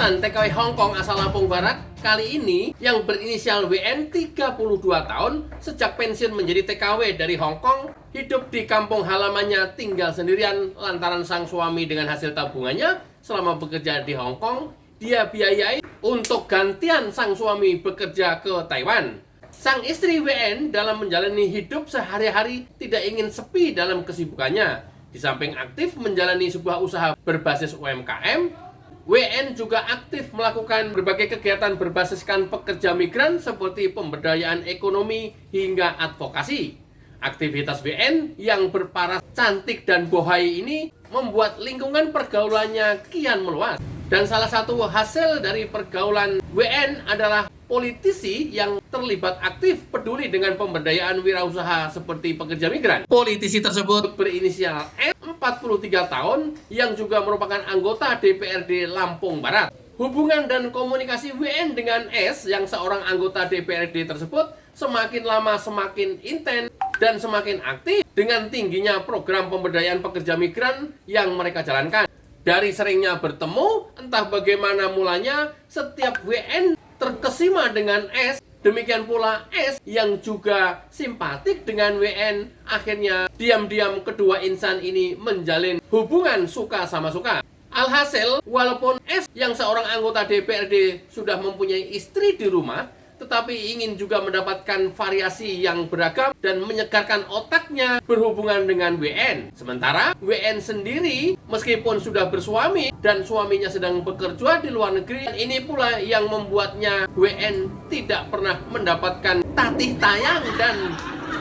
mantan TKW Hongkong asal Lampung Barat kali ini yang berinisial WN 32 tahun sejak pensiun menjadi TKW dari Hongkong hidup di kampung halamannya tinggal sendirian lantaran sang suami dengan hasil tabungannya selama bekerja di Hongkong dia biayai untuk gantian sang suami bekerja ke Taiwan. Sang istri WN dalam menjalani hidup sehari-hari tidak ingin sepi dalam kesibukannya. Di samping aktif menjalani sebuah usaha berbasis UMKM, WN juga aktif melakukan berbagai kegiatan berbasiskan pekerja migran seperti pemberdayaan ekonomi hingga advokasi. Aktivitas WN yang berparas cantik dan bohai ini membuat lingkungan pergaulannya kian meluas. Dan salah satu hasil dari pergaulan WN adalah politisi yang terlibat aktif peduli dengan pemberdayaan wirausaha seperti pekerja migran. Politisi tersebut berinisial S, 43 tahun, yang juga merupakan anggota DPRD Lampung Barat. Hubungan dan komunikasi WN dengan S yang seorang anggota DPRD tersebut semakin lama semakin intens dan semakin aktif dengan tingginya program pemberdayaan pekerja migran yang mereka jalankan. Dari seringnya bertemu, entah bagaimana mulanya, setiap WN terkesima dengan S, demikian pula S yang juga simpatik dengan WN. Akhirnya diam-diam kedua insan ini menjalin hubungan suka sama suka. Alhasil, walaupun S yang seorang anggota DPRD sudah mempunyai istri di rumah, tetapi ingin juga mendapatkan variasi yang beragam dan menyegarkan otaknya berhubungan dengan WN. Sementara WN sendiri meskipun sudah bersuami dan suaminya sedang bekerja di luar negeri, ini pula yang membuatnya WN tidak pernah mendapatkan tatih tayang dan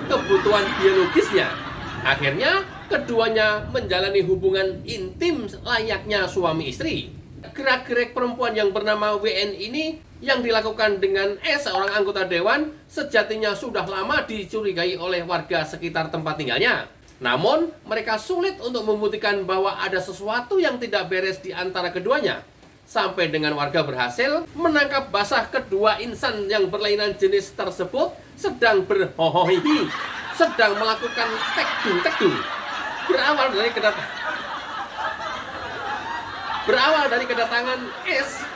kebutuhan biologisnya. Akhirnya keduanya menjalani hubungan intim layaknya suami istri. Gerak-gerik perempuan yang bernama WN ini yang dilakukan dengan S, seorang anggota dewan, sejatinya sudah lama dicurigai oleh warga sekitar tempat tinggalnya. Namun, mereka sulit untuk membuktikan bahwa ada sesuatu yang tidak beres di antara keduanya. Sampai dengan warga berhasil menangkap basah kedua insan yang berlainan jenis tersebut sedang berhohohihi, sedang melakukan tekdung-tekdung. Berawal dari kedatangan S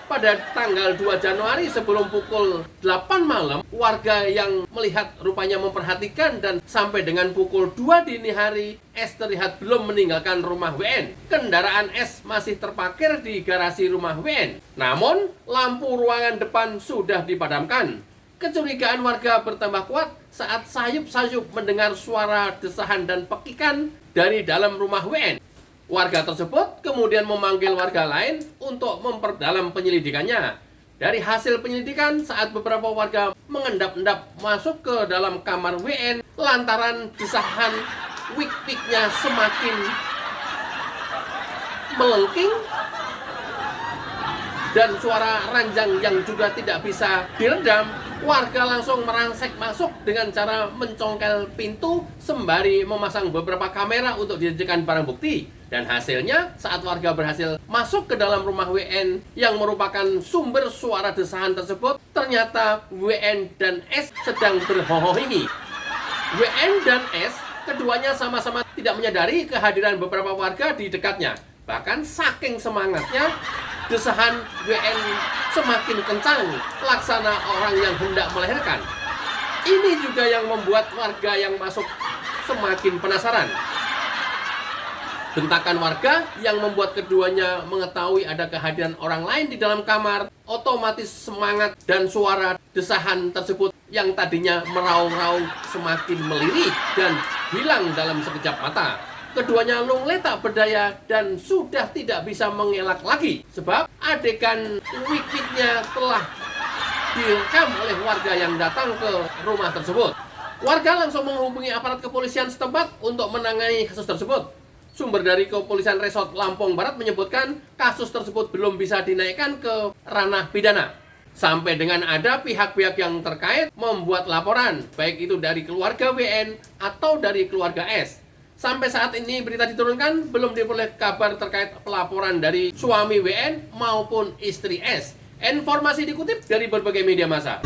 pada tanggal 2 Januari sebelum pukul 8 malam, warga yang melihat rupanya memperhatikan dan sampai dengan pukul 2 dini hari, S terlihat belum meninggalkan rumah WN. Kendaraan S masih terparkir di garasi rumah WN. Namun, lampu ruangan depan sudah dipadamkan. Kecurigaan warga bertambah kuat saat sayup-sayup mendengar suara desahan dan pekikan dari dalam rumah WN. Warga tersebut kemudian memanggil warga lain untuk memperdalam penyelidikannya. Dari hasil penyelidikan, saat beberapa warga mengendap-endap masuk ke dalam kamar WN lantaran desahan wik-wiknya semakin melengking dan suara ranjang yang juga tidak bisa diredam, warga langsung merangsek masuk dengan cara mencongkel pintu sembari memasang beberapa kamera untuk dijadikan barang bukti. Dan hasilnya, saat warga berhasil masuk ke dalam rumah WN yang merupakan sumber suara desahan tersebut, ternyata WN dan S sedang berhohohihi. WN dan S, keduanya sama-sama tidak menyadari kehadiran beberapa warga di dekatnya. Bahkan saking semangatnya, desahan WN semakin kencang, laksana orang yang hendak melahirkan. Ini juga yang membuat warga yang masuk semakin penasaran. Bentakan warga yang membuat keduanya mengetahui ada kehadiran orang lain di dalam kamar, otomatis semangat dan suara desahan tersebut yang tadinya meraung-raung semakin melirih dan hilang dalam sekejap mata. Keduanya lunglai tak berdaya dan sudah tidak bisa mengelak lagi sebab adegan wik-wiknya telah direkam oleh warga yang datang ke rumah tersebut. Warga langsung menghubungi aparat kepolisian setempat untuk menangani kasus tersebut. Sumber dari Kepolisian Resort Lampung Barat menyebutkan kasus tersebut belum bisa dinaikkan ke ranah pidana. Sampai dengan ada pihak-pihak yang terkait membuat laporan, baik itu dari keluarga WN atau dari keluarga S. Sampai saat ini berita diturunkan, belum diperoleh kabar terkait pelaporan dari suami WN maupun istri S. Informasi dikutip dari berbagai media massa.